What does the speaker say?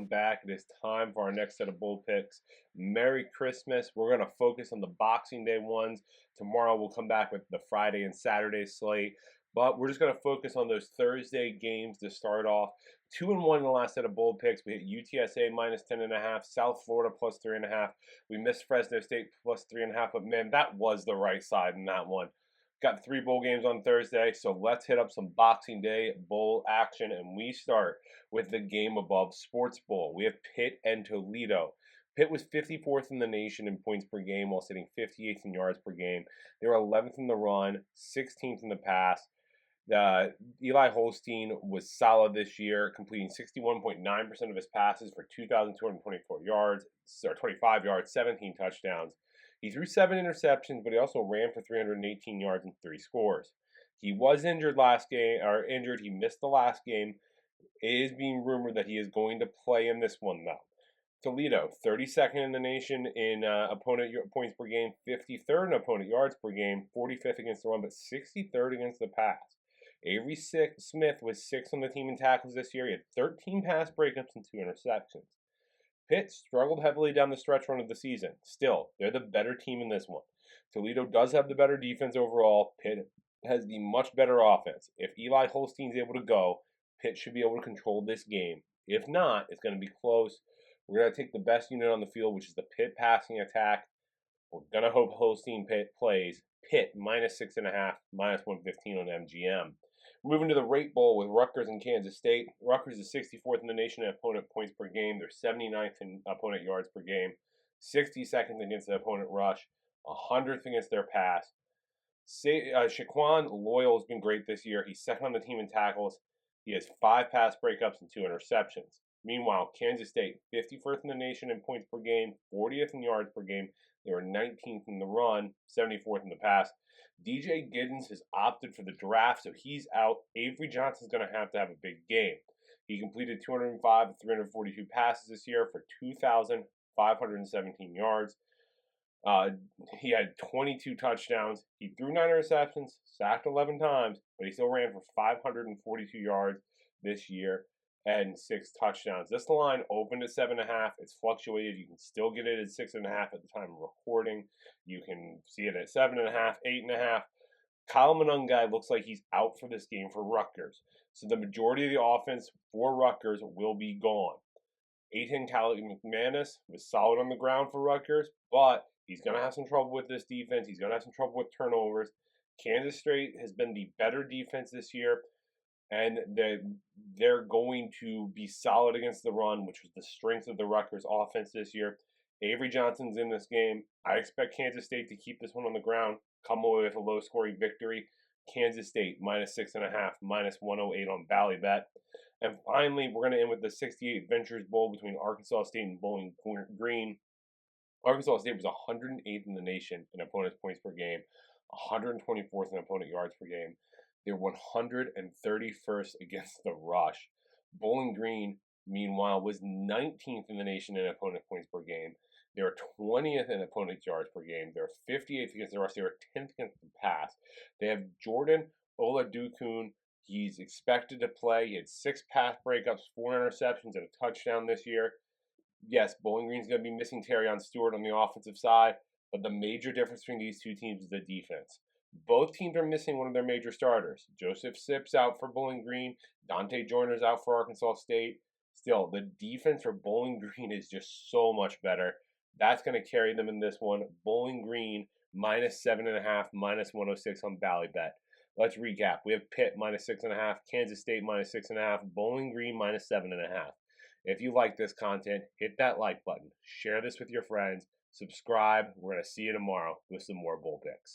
welcome back. It is time for our next set of bold picks. Merry Christmas. We're going to focus on the Boxing Day ones. Tomorrow we'll come back with the Friday and Saturday slate. But we're just going to focus on those Thursday games to start off. 2-1 in the last set of bold picks. We hit UTSA minus 10.5, South Florida plus 3.5. We missed Fresno State plus 3.5, but man, that was the right side in that one. Got 3 bowl games on Thursday, so let's hit up some Boxing Day bowl action, and we start with the game above Sports Bowl. We have Pitt and Toledo. Pitt was 54th in the nation in points per game while sitting 58th in yards per game. They were 11th in the run, 16th in the pass. Eli Holstein was solid this year, completing 61.9% of his passes for 2,224 yards, or 25 yards, 17 touchdowns. He threw 7 interceptions, but he also ran for 318 yards and 3 scores. He was injured last game, he missed the last game. It is being rumored that he is going to play in this one, though. Toledo, 32nd in the nation in opponent points per game, 53rd in opponent yards per game, 45th against the run, but 63rd against the pass. Avery Smith was 6th on the team in tackles this year. He had 13 pass breakups and 2 interceptions. Pitt struggled heavily down the stretch run of the season. Still, they're the better team in this one. Toledo does have the better defense overall. Pitt has the much better offense. If Eli Holstein's able to go, Pitt should be able to control this game. If not, it's going to be close. We're going to take the best unit on the field, which is the Pitt passing attack. We're going to hope Holstein plays. Pitt minus 6.5, minus 115 on MGM. Moving to the Rate Bowl with Rutgers and Kansas State. Rutgers is 64th in the nation in opponent points per game. They're 79th in opponent yards per game, 62nd against the opponent rush, 100th against their pass. Shaquan Loyal has been great this year. He's second on the team in tackles. He has 5 pass breakups and 2 interceptions. Meanwhile, Kansas State, 51st in the nation in points per game, 40th in yards per game. They were 19th in the run, 74th in the pass. DJ Giddens has opted for the draft, so he's out. Avery Johnson's going to have a big game. He completed 205 of 342 passes this year for 2,517 yards. He had 22 touchdowns. He threw 9 interceptions, sacked 11 times, but he still ran for 542 yards this year and 6 touchdowns. This line opened at 7.5. It's fluctuated. You can still get it at 6.5 at the time of recording. You can see it at 7.5, 8.5. Kyle Monangai looks like he's out for this game for Rutgers. So the majority of the offense for Rutgers will be gone. Aiton McManus was solid on the ground for Rutgers, but he's going to have some trouble with this defense. He's going to have some trouble with turnovers. Kansas State has been the better defense this year, and they're going to be solid against the run, which was the strength of the Rutgers offense this year. Avery Johnson's in this game. I expect Kansas State to keep this one on the ground, come away with a low-scoring victory. Kansas State minus 6.5, minus 108 on Ballybet. And finally, we're going to end with the 68 Ventures Bowl between Arkansas State and Bowling Green. Arkansas State was 108th in the nation in opponents' points per game, 124th in opponent yards per game. They're 131st against the rush. Bowling Green, meanwhile, was 19th in the nation in opponent points per game. They were 20th in opponent yards per game. They were 58th against the rush. They were 10th against the pass. They have Jordan Oladokun. He's expected to play. He had 6 pass breakups, 4 interceptions, and a touchdown this year. Yes, Bowling Green's going to be missing Terrion Stewart on the offensive side, but the major difference between these two teams is the defense. Both teams are missing one of their major starters. Joseph Sipp's out for Bowling Green. Dante Joyner's out for Arkansas State. Still, the defense for Bowling Green is just so much better. That's going to carry them in this one. Bowling Green minus 7.5, minus 106 on Ballybet. Let's recap. We have Pitt minus 6.5, Kansas State minus 6.5, Bowling Green minus 7.5. If you like this content, hit that like button. Share this with your friends. Subscribe. We're going to see you tomorrow with some more bowl picks.